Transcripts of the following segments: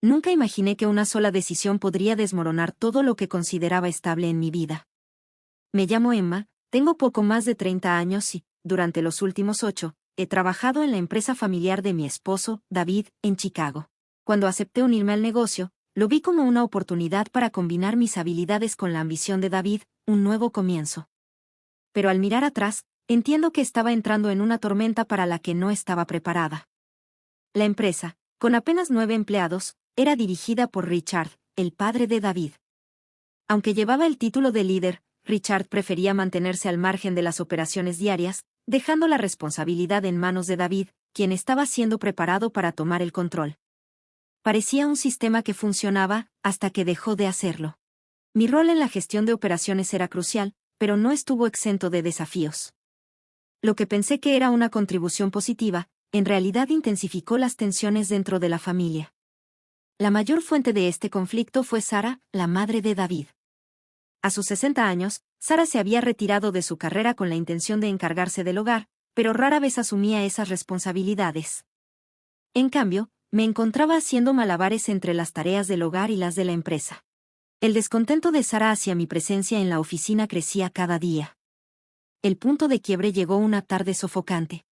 Nunca imaginé que una sola decisión podría desmoronar todo lo que consideraba estable en mi vida. Me llamo Emma, tengo poco más de 30 años y, durante los últimos 8, he trabajado en la empresa familiar de mi esposo, David, en Chicago. Cuando acepté unirme al negocio, lo vi como una oportunidad para combinar mis habilidades con la ambición de David, un nuevo comienzo. Pero al mirar atrás, entiendo que estaba entrando en una tormenta para la que no estaba preparada. La empresa, con apenas 9 empleados, era dirigida por Richard, el padre de David. Aunque llevaba el título de líder, Richard prefería mantenerse al margen de las operaciones diarias, dejando la responsabilidad en manos de David, quien estaba siendo preparado para tomar el control. Parecía un sistema que funcionaba, hasta que dejó de hacerlo. Mi rol en la gestión de operaciones era crucial, pero no estuvo exento de desafíos. Lo que pensé que era una contribución positiva, en realidad intensificó las tensiones dentro de la familia. La mayor fuente de este conflicto fue Sara, la madre de David. A sus 60 años, Sara se había retirado de su carrera con la intención de encargarse del hogar, pero rara vez asumía esas responsabilidades. En cambio, me encontraba haciendo malabares entre las tareas del hogar y las de la empresa. El descontento de Sara hacia mi presencia en la oficina crecía cada día. El punto de quiebre llegó una tarde sofocante.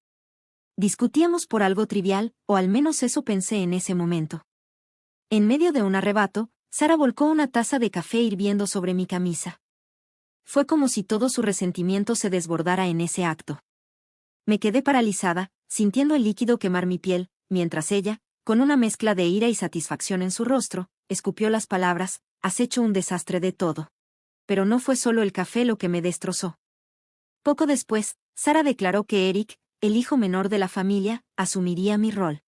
Discutíamos por algo trivial, o al menos eso pensé en ese momento. En medio de un arrebato, Sara volcó una taza de café hirviendo sobre mi camisa. Fue como si todo su resentimiento se desbordara en ese acto. Me quedé paralizada, sintiendo el líquido quemar mi piel, mientras ella, con una mezcla de ira y satisfacción en su rostro, escupió las palabras: «Has hecho un desastre de todo». Pero no fue solo el café lo que me destrozó. Poco después, Sara declaró que Eric, el hijo menor de la familia, asumiría mi rol.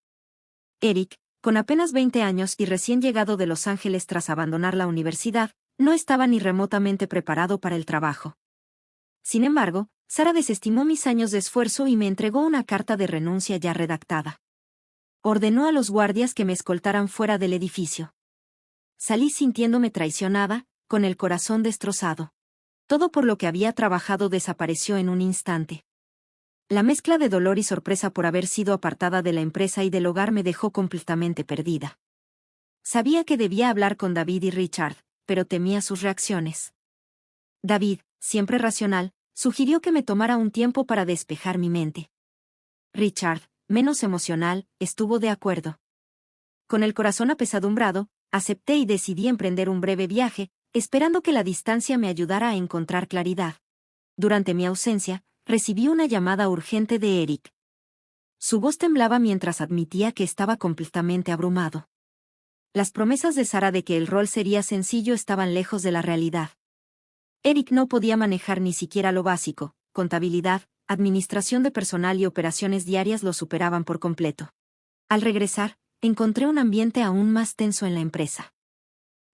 Eric, con apenas 20 años y recién llegado de Los Ángeles tras abandonar la universidad, no estaba ni remotamente preparado para el trabajo. Sin embargo, Sara desestimó mis años de esfuerzo y me entregó una carta de renuncia ya redactada. Ordenó a los guardias que me escoltaran fuera del edificio. Salí sintiéndome traicionada, con el corazón destrozado. Todo por lo que había trabajado desapareció en un instante. La mezcla de dolor y sorpresa por haber sido apartada de la empresa y del hogar me dejó completamente perdida. Sabía que debía hablar con David y Richard, pero temía sus reacciones. David, siempre racional, sugirió que me tomara un tiempo para despejar mi mente. Richard, menos emocional, estuvo de acuerdo. Con el corazón apesadumbrado, acepté y decidí emprender un breve viaje, esperando que la distancia me ayudara a encontrar claridad. Durante mi ausencia, recibí una llamada urgente de Eric. Su voz temblaba mientras admitía que estaba completamente abrumado. Las promesas de Sara de que el rol sería sencillo estaban lejos de la realidad. Eric no podía manejar ni siquiera lo básico: contabilidad, administración de personal y operaciones diarias lo superaban por completo. Al regresar, encontré un ambiente aún más tenso en la empresa.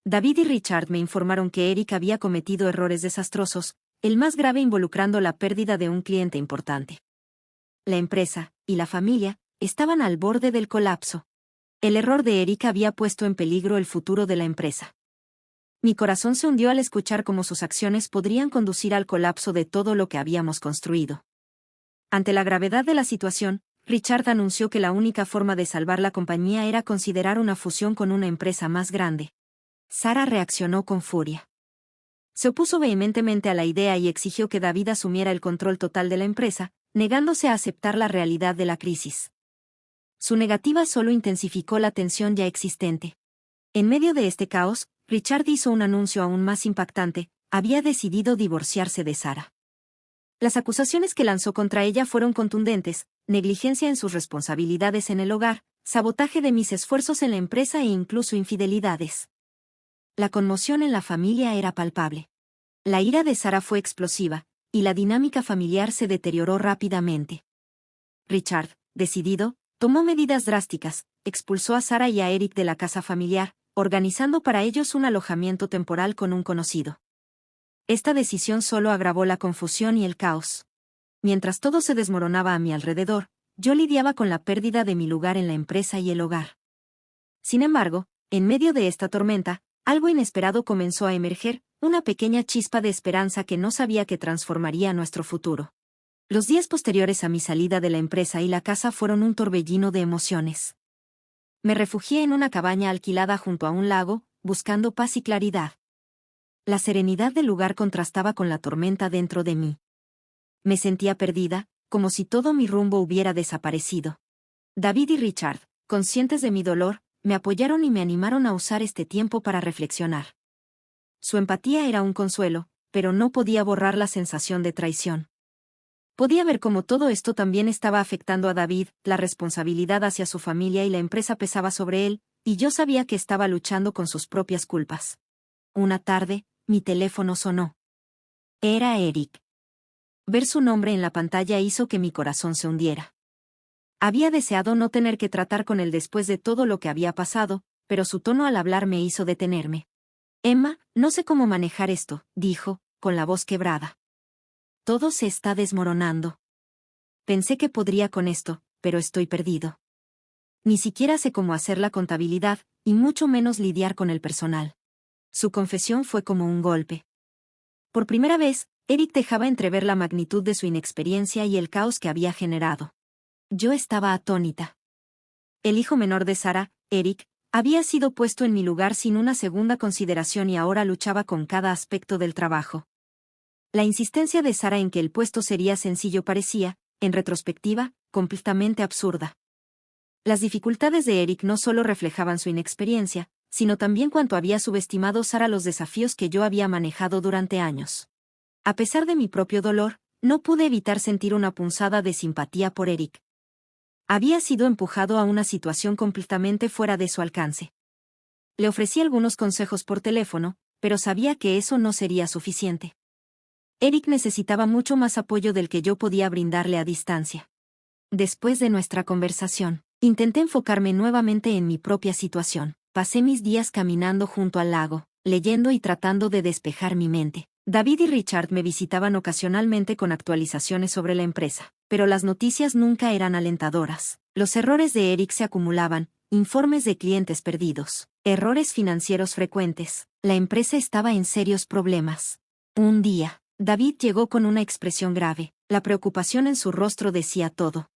David y Richard me informaron que Eric había cometido errores desastrosos, el más grave involucrando la pérdida de un cliente importante. La empresa, y la familia, estaban al borde del colapso. El error de Eric había puesto en peligro el futuro de la empresa. Mi corazón se hundió al escuchar cómo sus acciones podrían conducir al colapso de todo lo que habíamos construido. Ante la gravedad de la situación, Richard anunció que la única forma de salvar la compañía era considerar una fusión con una empresa más grande. Sara reaccionó con furia. Se opuso vehementemente a la idea y exigió que David asumiera el control total de la empresa, negándose a aceptar la realidad de la crisis. Su negativa solo intensificó la tensión ya existente. En medio de este caos, Richard hizo un anuncio aún más impactante: había decidido divorciarse de Sara. Las acusaciones que lanzó contra ella fueron contundentes: negligencia en sus responsabilidades en el hogar, sabotaje de mis esfuerzos en la empresa e incluso infidelidades. La conmoción en la familia era palpable. La ira de Sara fue explosiva, y la dinámica familiar se deterioró rápidamente. Richard, decidido, tomó medidas drásticas: expulsó a Sara y a Eric de la casa familiar, organizando para ellos un alojamiento temporal con un conocido. Esta decisión solo agravó la confusión y el caos. Mientras todo se desmoronaba a mi alrededor, yo lidiaba con la pérdida de mi lugar en la empresa y el hogar. Sin embargo, en medio de esta tormenta, algo inesperado comenzó a emerger, una pequeña chispa de esperanza que no sabía que transformaría nuestro futuro. Los días posteriores a mi salida de la empresa y la casa fueron un torbellino de emociones. Me refugié en una cabaña alquilada junto a un lago, buscando paz y claridad. La serenidad del lugar contrastaba con la tormenta dentro de mí. Me sentía perdida, como si todo mi rumbo hubiera desaparecido. David y Richard, conscientes de mi dolor, me apoyaron y me animaron a usar este tiempo para reflexionar. Su empatía era un consuelo, pero no podía borrar la sensación de traición. Podía ver cómo todo esto también estaba afectando a David, la responsabilidad hacia su familia y la empresa pesaba sobre él, y yo sabía que estaba luchando con sus propias culpas. Una tarde, mi teléfono sonó. Era Eric. Ver su nombre en la pantalla hizo que mi corazón se hundiera. Había deseado no tener que tratar con él después de todo lo que había pasado, pero su tono al hablar me hizo detenerme. Emma, no sé cómo manejar esto, dijo, con la voz quebrada. Todo se está desmoronando. Pensé que podría con esto, pero estoy perdido. Ni siquiera sé cómo hacer la contabilidad, y mucho menos lidiar con el personal. Su confesión fue como un golpe. Por primera vez, Eric dejaba entrever la magnitud de su inexperiencia y el caos que había generado. Yo estaba atónita. El hijo menor de Sara, Eric, había sido puesto en mi lugar sin una segunda consideración y ahora luchaba con cada aspecto del trabajo. La insistencia de Sara en que el puesto sería sencillo parecía, en retrospectiva, completamente absurda. Las dificultades de Eric no solo reflejaban su inexperiencia, sino también cuánto había subestimado Sara los desafíos que yo había manejado durante años. A pesar de mi propio dolor, no pude evitar sentir una punzada de simpatía por Eric. Había sido empujado a una situación completamente fuera de su alcance. Le ofrecí algunos consejos por teléfono, pero sabía que eso no sería suficiente. Eric necesitaba mucho más apoyo del que yo podía brindarle a distancia. Después de nuestra conversación, intenté enfocarme nuevamente en mi propia situación. Pasé mis días caminando junto al lago, leyendo y tratando de despejar mi mente. David y Richard me visitaban ocasionalmente con actualizaciones sobre la empresa, pero las noticias nunca eran alentadoras. Los errores de Eric se acumulaban, informes de clientes perdidos, errores financieros frecuentes. La empresa estaba en serios problemas. Un día, David llegó con una expresión grave. La preocupación en su rostro decía todo.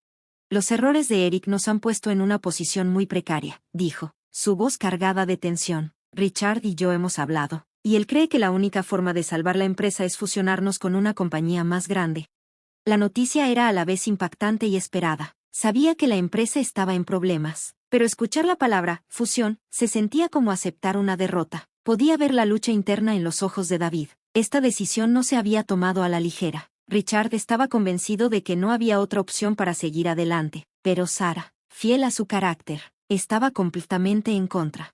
Los errores de Eric nos han puesto en una posición muy precaria, dijo, su voz cargada de tensión. Richard y yo hemos hablado, y él cree que la única forma de salvar la empresa es fusionarnos con una compañía más grande. La noticia era a la vez impactante y esperada. Sabía que la empresa estaba en problemas, pero escuchar la palabra fusión se sentía como aceptar una derrota. Podía ver la lucha interna en los ojos de David. Esta decisión no se había tomado a la ligera. Richard estaba convencido de que no había otra opción para seguir adelante, pero Sara, fiel a su carácter, estaba completamente en contra.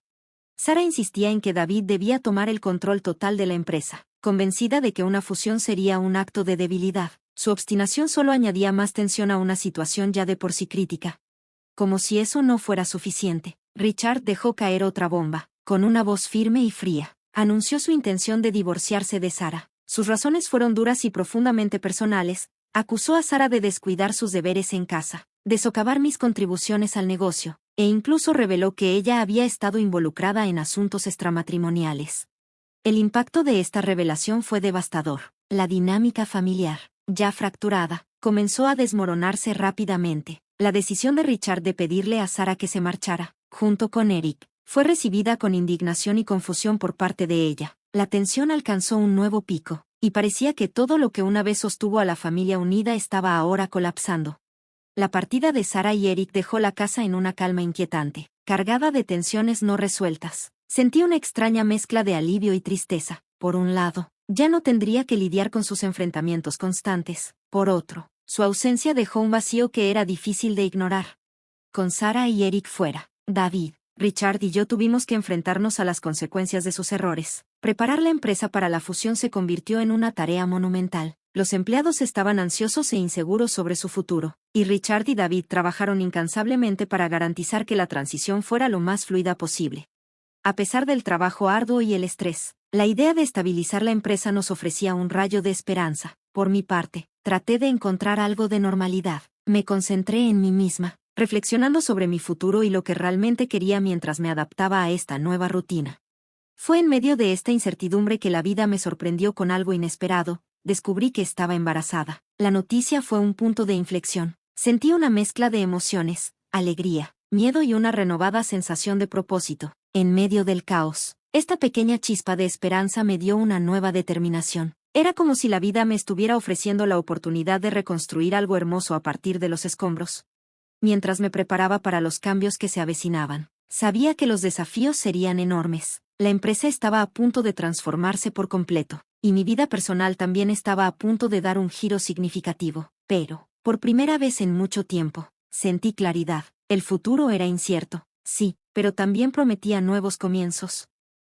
Sara insistía en que David debía tomar el control total de la empresa, convencida de que una fusión sería un acto de debilidad. Su obstinación solo añadía más tensión a una situación ya de por sí crítica. Como si eso no fuera suficiente, Richard dejó caer otra bomba. Con una voz firme y fría, anunció su intención de divorciarse de Sara. Sus razones fueron duras y profundamente personales. Acusó a Sara de descuidar sus deberes en casa, de socavar mis contribuciones al negocio, e incluso reveló que ella había estado involucrada en asuntos extramatrimoniales. El impacto de esta revelación fue devastador. La dinámica familiar, ya fracturada, comenzó a desmoronarse rápidamente. La decisión de Richard de pedirle a Sara que se marchara, junto con Eric, fue recibida con indignación y confusión por parte de ella. La tensión alcanzó un nuevo pico, y parecía que todo lo que una vez sostuvo a la familia unida estaba ahora colapsando. La partida de Sara y Eric dejó la casa en una calma inquietante, cargada de tensiones no resueltas. Sentí una extraña mezcla de alivio y tristeza. Por un lado, ya no tendría que lidiar con sus enfrentamientos constantes. Por otro, su ausencia dejó un vacío que era difícil de ignorar. Con Sara y Eric fuera, David, Richard y yo tuvimos que enfrentarnos a las consecuencias de sus errores. Preparar la empresa para la fusión se convirtió en una tarea monumental. Los empleados estaban ansiosos e inseguros sobre su futuro, y Richard y David trabajaron incansablemente para garantizar que la transición fuera lo más fluida posible. A pesar del trabajo arduo y el estrés, la idea de estabilizar la empresa nos ofrecía un rayo de esperanza. Por mi parte, traté de encontrar algo de normalidad. Me concentré en mí misma, reflexionando sobre mi futuro y lo que realmente quería mientras me adaptaba a esta nueva rutina. Fue en medio de esta incertidumbre que la vida me sorprendió con algo inesperado. Descubrí que estaba embarazada. La noticia fue un punto de inflexión. Sentí una mezcla de emociones, alegría, miedo y una renovada sensación de propósito. En medio del caos, esta pequeña chispa de esperanza me dio una nueva determinación. Era como si la vida me estuviera ofreciendo la oportunidad de reconstruir algo hermoso a partir de los escombros. Mientras me preparaba para los cambios que se avecinaban, sabía que los desafíos serían enormes. La empresa estaba a punto de transformarse por completo, y mi vida personal también estaba a punto de dar un giro significativo. Pero, por primera vez en mucho tiempo, sentí claridad. El futuro era incierto, sí, pero también prometía nuevos comienzos.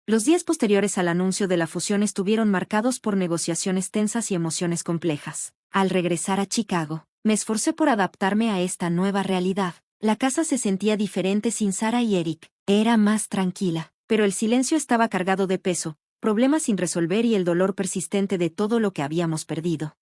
Los días posteriores al anuncio de la fusión estuvieron marcados por negociaciones tensas y emociones complejas. Al regresar a Chicago, me esforcé por adaptarme a esta nueva realidad. La casa se sentía diferente sin Sarah y Eric. Era más tranquila, pero el silencio estaba cargado de peso, problemas sin resolver y el dolor persistente de todo lo que habíamos perdido.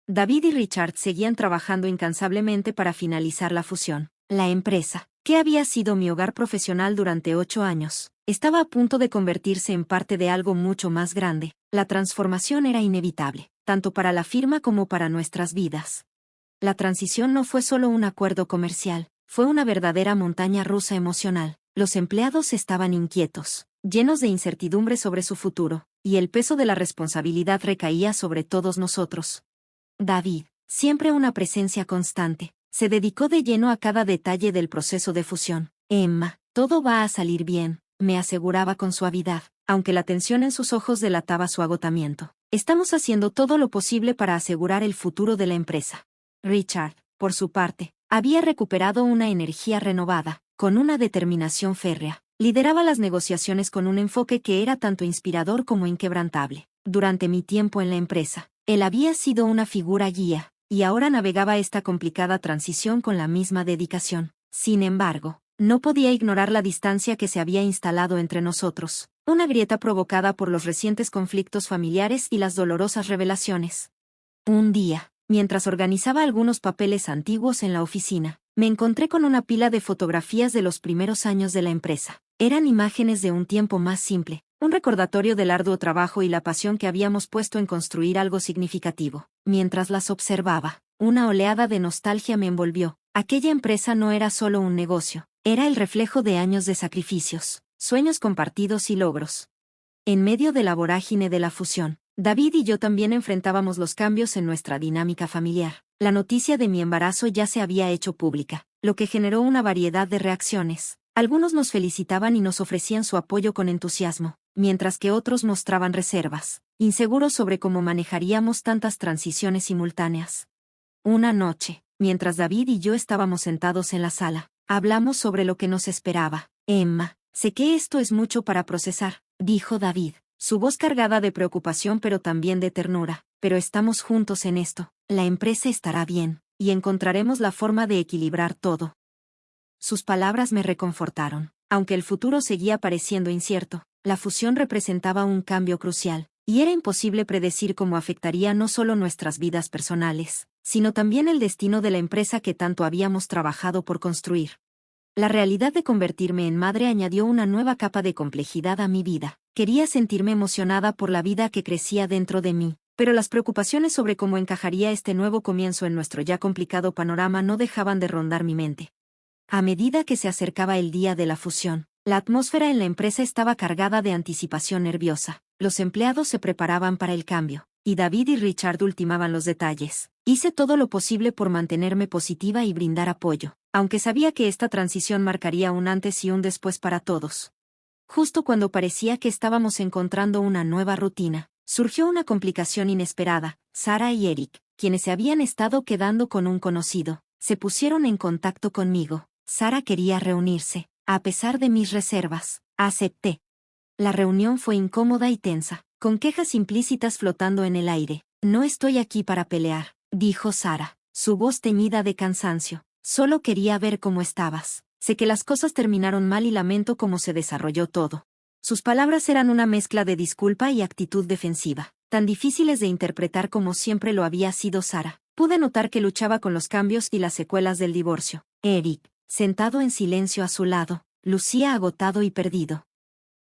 David y Richard seguían trabajando incansablemente para finalizar la fusión. La empresa, que había sido mi hogar profesional durante 8 años, estaba a punto de convertirse en parte de algo mucho más grande. La transformación era inevitable, tanto para la firma como para nuestras vidas. La transición no fue solo un acuerdo comercial, fue una verdadera montaña rusa emocional. Los empleados estaban inquietos, llenos de incertidumbre sobre su futuro, y el peso de la responsabilidad recaía sobre todos nosotros. David, siempre una presencia constante, se dedicó de lleno a cada detalle del proceso de fusión. Emma, todo va a salir bien, me aseguraba con suavidad, aunque la tensión en sus ojos delataba su agotamiento. Estamos haciendo todo lo posible para asegurar el futuro de la empresa. Richard, por su parte, había recuperado una energía renovada, con una determinación férrea. Lideraba las negociaciones con un enfoque que era tanto inspirador como inquebrantable. Durante mi tiempo en la empresa, él había sido una figura guía, y ahora navegaba esta complicada transición con la misma dedicación. Sin embargo, no podía ignorar la distancia que se había instalado entre nosotros, una grieta provocada por los recientes conflictos familiares y las dolorosas revelaciones. Un día, mientras organizaba algunos papeles antiguos en la oficina, me encontré con una pila de fotografías de los primeros años de la empresa. Eran imágenes de un tiempo más simple, un recordatorio del arduo trabajo y la pasión que habíamos puesto en construir algo significativo. Mientras las observaba, una oleada de nostalgia me envolvió. Aquella empresa no era solo un negocio, era el reflejo de años de sacrificios, sueños compartidos y logros. En medio de la vorágine de la fusión, David y yo también enfrentábamos los cambios en nuestra dinámica familiar. La noticia de mi embarazo ya se había hecho pública, lo que generó una variedad de reacciones. Algunos nos felicitaban y nos ofrecían su apoyo con entusiasmo, mientras que otros mostraban reservas, inseguros sobre cómo manejaríamos tantas transiciones simultáneas. Una noche, mientras David y yo estábamos sentados en la sala, hablamos sobre lo que nos esperaba. Emma, sé que esto es mucho para procesar, dijo David, su voz cargada de preocupación pero también de ternura, pero estamos juntos en esto. La empresa estará bien, y encontraremos la forma de equilibrar todo. Sus palabras me reconfortaron. Aunque el futuro seguía pareciendo incierto, la fusión representaba un cambio crucial, y era imposible predecir cómo afectaría no solo nuestras vidas personales, sino también el destino de la empresa que tanto habíamos trabajado por construir. La realidad de convertirme en madre añadió una nueva capa de complejidad a mi vida. Quería sentirme emocionada por la vida que crecía dentro de mí, pero las preocupaciones sobre cómo encajaría este nuevo comienzo en nuestro ya complicado panorama no dejaban de rondar mi mente. A medida que se acercaba el día de la fusión, la atmósfera en la empresa estaba cargada de anticipación nerviosa. Los empleados se preparaban para el cambio, y David y Richard ultimaban los detalles. Hice todo lo posible por mantenerme positiva y brindar apoyo, aunque sabía que esta transición marcaría un antes y un después para todos. Justo cuando parecía que estábamos encontrando una nueva rutina, surgió una complicación inesperada. Sarah y Eric, quienes se habían estado quedando con un conocido, se pusieron en contacto conmigo. Sarah quería reunirse. A pesar de mis reservas, acepté. La reunión fue incómoda y tensa, con quejas implícitas flotando en el aire. No estoy aquí para pelear, dijo Sarah, su voz teñida de cansancio. Solo quería ver cómo estabas. Sé que las cosas terminaron mal y lamento cómo se desarrolló todo. Sus palabras eran una mezcla de disculpa y actitud defensiva, tan difíciles de interpretar como siempre lo había sido Sarah. Pude notar que luchaba con los cambios y las secuelas del divorcio. Eric, sentado en silencio a su lado, lucía agotado y perdido.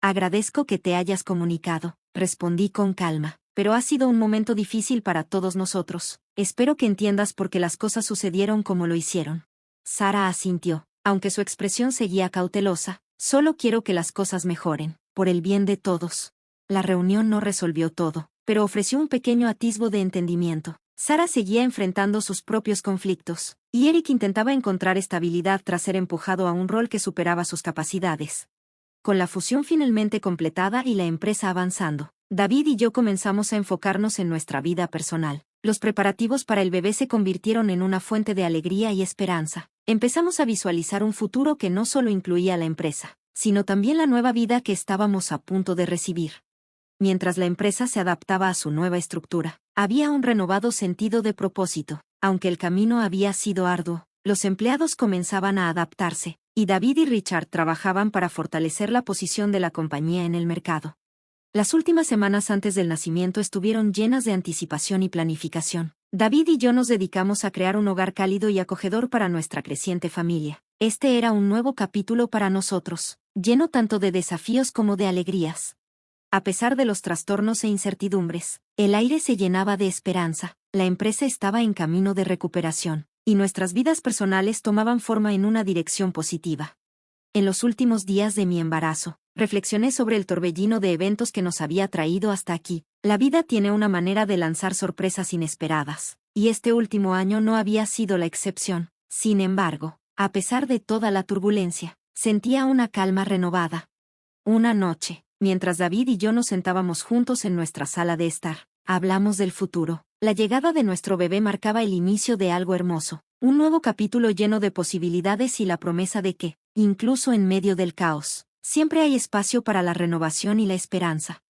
Agradezco que te hayas comunicado, respondí con calma, pero ha sido un momento difícil para todos nosotros. Espero que entiendas por qué las cosas sucedieron como lo hicieron. Sarah asintió, aunque su expresión seguía cautelosa. Solo quiero que las cosas mejoren, por el bien de todos. La reunión no resolvió todo, pero ofreció un pequeño atisbo de entendimiento. Sara seguía enfrentando sus propios conflictos, y Eric intentaba encontrar estabilidad tras ser empujado a un rol que superaba sus capacidades. Con la fusión finalmente completada y la empresa avanzando, David y yo comenzamos a enfocarnos en nuestra vida personal. Los preparativos para el bebé se convirtieron en una fuente de alegría y esperanza. Empezamos a visualizar un futuro que no solo incluía la empresa, sino también la nueva vida que estábamos a punto de recibir. Mientras la empresa se adaptaba a su nueva estructura, había un renovado sentido de propósito. Aunque el camino había sido arduo, los empleados comenzaban a adaptarse, y David y Richard trabajaban para fortalecer la posición de la compañía en el mercado. Las últimas semanas antes del nacimiento estuvieron llenas de anticipación y planificación. David y yo nos dedicamos a crear un hogar cálido y acogedor para nuestra creciente familia. Este era un nuevo capítulo para nosotros, lleno tanto de desafíos como de alegrías. A pesar de los trastornos e incertidumbres, el aire se llenaba de esperanza, la empresa estaba en camino de recuperación, y nuestras vidas personales tomaban forma en una dirección positiva. En los últimos días de mi embarazo, reflexioné sobre el torbellino de eventos que nos había traído hasta aquí. La vida tiene una manera de lanzar sorpresas inesperadas, y este último año no había sido la excepción. Sin embargo, a pesar de toda la turbulencia, sentía una calma renovada. Una noche, mientras David y yo nos sentábamos juntos en nuestra sala de estar, hablamos del futuro. La llegada de nuestro bebé marcaba el inicio de algo hermoso, un nuevo capítulo lleno de posibilidades y la promesa de que, incluso en medio del caos, siempre hay espacio para la renovación y la esperanza.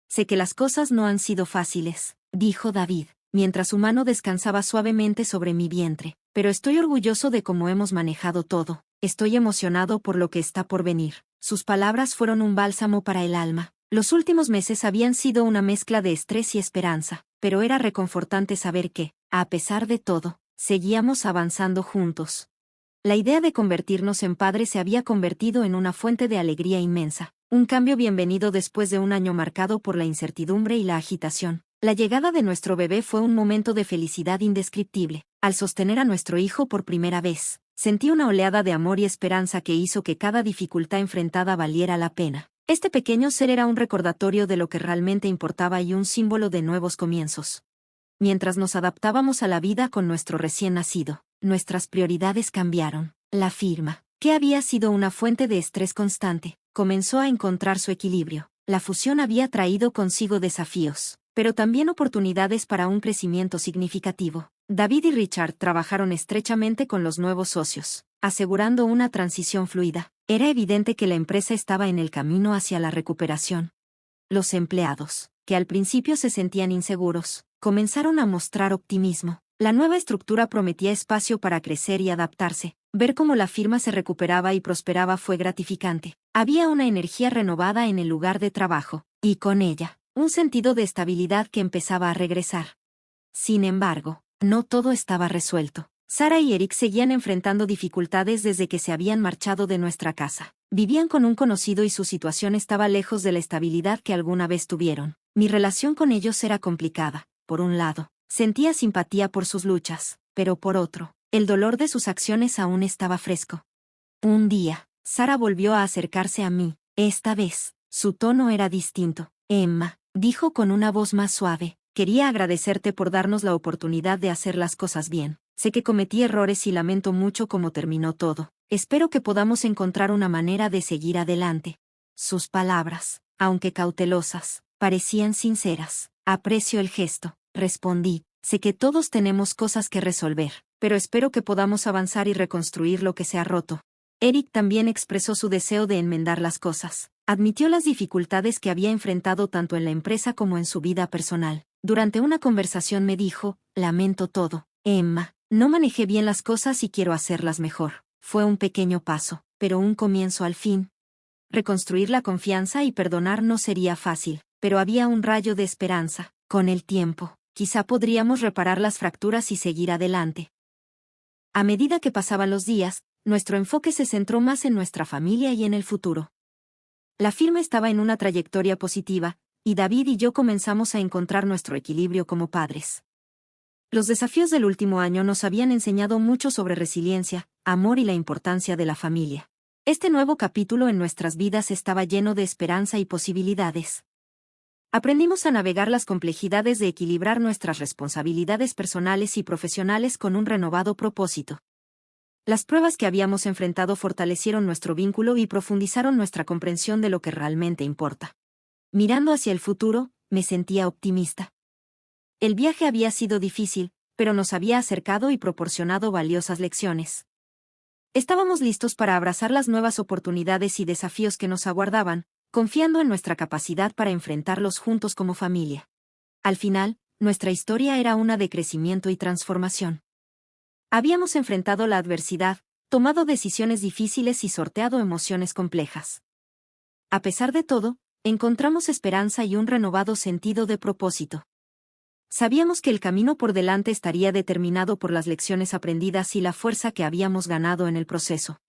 Sé que las cosas no han sido fáciles, dijo David, mientras su mano descansaba suavemente sobre mi vientre, pero estoy orgulloso de cómo hemos manejado todo. Estoy emocionado por lo que está por venir. Sus palabras fueron un bálsamo para el alma. Los últimos meses habían sido una mezcla de estrés y esperanza, pero era reconfortante saber que, a pesar de todo, seguíamos avanzando juntos. La idea de convertirnos en padres se había convertido en una fuente de alegría inmensa, un cambio bienvenido después de un año marcado por la incertidumbre y la agitación. La llegada de nuestro bebé fue un momento de felicidad indescriptible. Al sostener a nuestro hijo por primera vez, sentí una oleada de amor y esperanza que hizo que cada dificultad enfrentada valiera la pena. Este pequeño ser era un recordatorio de lo que realmente importaba y un símbolo de nuevos comienzos. Mientras nos adaptábamos a la vida con nuestro recién nacido, nuestras prioridades cambiaron. La firma, que había sido una fuente de estrés constante, comenzó a encontrar su equilibrio. La fusión había traído consigo desafíos, pero también oportunidades para un crecimiento significativo. David y Richard trabajaron estrechamente con los nuevos socios, asegurando una transición fluida. Era evidente que la empresa estaba en el camino hacia la recuperación. Los empleados, que al principio se sentían inseguros, comenzaron a mostrar optimismo. La nueva estructura prometía espacio para crecer y adaptarse. Ver cómo la firma se recuperaba y prosperaba fue gratificante. Había una energía renovada en el lugar de trabajo, y con ella, un sentido de estabilidad que empezaba a regresar. Sin embargo, no todo estaba resuelto. Sara y Eric seguían enfrentando dificultades desde que se habían marchado de nuestra casa. Vivían con un conocido y su situación estaba lejos de la estabilidad que alguna vez tuvieron. Mi relación con ellos era complicada. Por un lado, sentía simpatía por sus luchas, pero por otro, el dolor de sus acciones aún estaba fresco. Un día, Sara volvió a acercarse a mí. Esta vez, su tono era distinto. Emma, dijo con una voz más suave, quería agradecerte por darnos la oportunidad de hacer las cosas bien. Sé que cometí errores y lamento mucho cómo terminó todo. Espero que podamos encontrar una manera de seguir adelante. Sus palabras, aunque cautelosas, parecían sinceras. Aprecio el gesto, respondí. Sé que todos tenemos cosas que resolver, pero espero que podamos avanzar y reconstruir lo que se ha roto. Eric también expresó su deseo de enmendar las cosas. Admitió las dificultades que había enfrentado tanto en la empresa como en su vida personal. Durante una conversación me dijo, lamento todo, Emma. No manejé bien las cosas y quiero hacerlas mejor. Fue un pequeño paso, pero un comienzo al fin. Reconstruir la confianza y perdonar no sería fácil, pero había un rayo de esperanza. Con el tiempo, quizá podríamos reparar las fracturas y seguir adelante. A medida que pasaban los días, nuestro enfoque se centró más en nuestra familia y en el futuro. La firma estaba en una trayectoria positiva, y David y yo comenzamos a encontrar nuestro equilibrio como padres. Los desafíos del último año nos habían enseñado mucho sobre resiliencia, amor y la importancia de la familia. Este nuevo capítulo en nuestras vidas estaba lleno de esperanza y posibilidades. Aprendimos a navegar las complejidades de equilibrar nuestras responsabilidades personales y profesionales con un renovado propósito. Las pruebas que habíamos enfrentado fortalecieron nuestro vínculo y profundizaron nuestra comprensión de lo que realmente importa. Mirando hacia el futuro, me sentía optimista. El viaje había sido difícil, pero nos había acercado y proporcionado valiosas lecciones. Estábamos listos para abrazar las nuevas oportunidades y desafíos que nos aguardaban, confiando en nuestra capacidad para enfrentarlos juntos como familia. Al final, nuestra historia era una de crecimiento y transformación. Habíamos enfrentado la adversidad, tomado decisiones difíciles y sorteado emociones complejas. A pesar de todo, encontramos esperanza y un renovado sentido de propósito. Sabíamos que el camino por delante estaría determinado por las lecciones aprendidas y la fuerza que habíamos ganado en el proceso.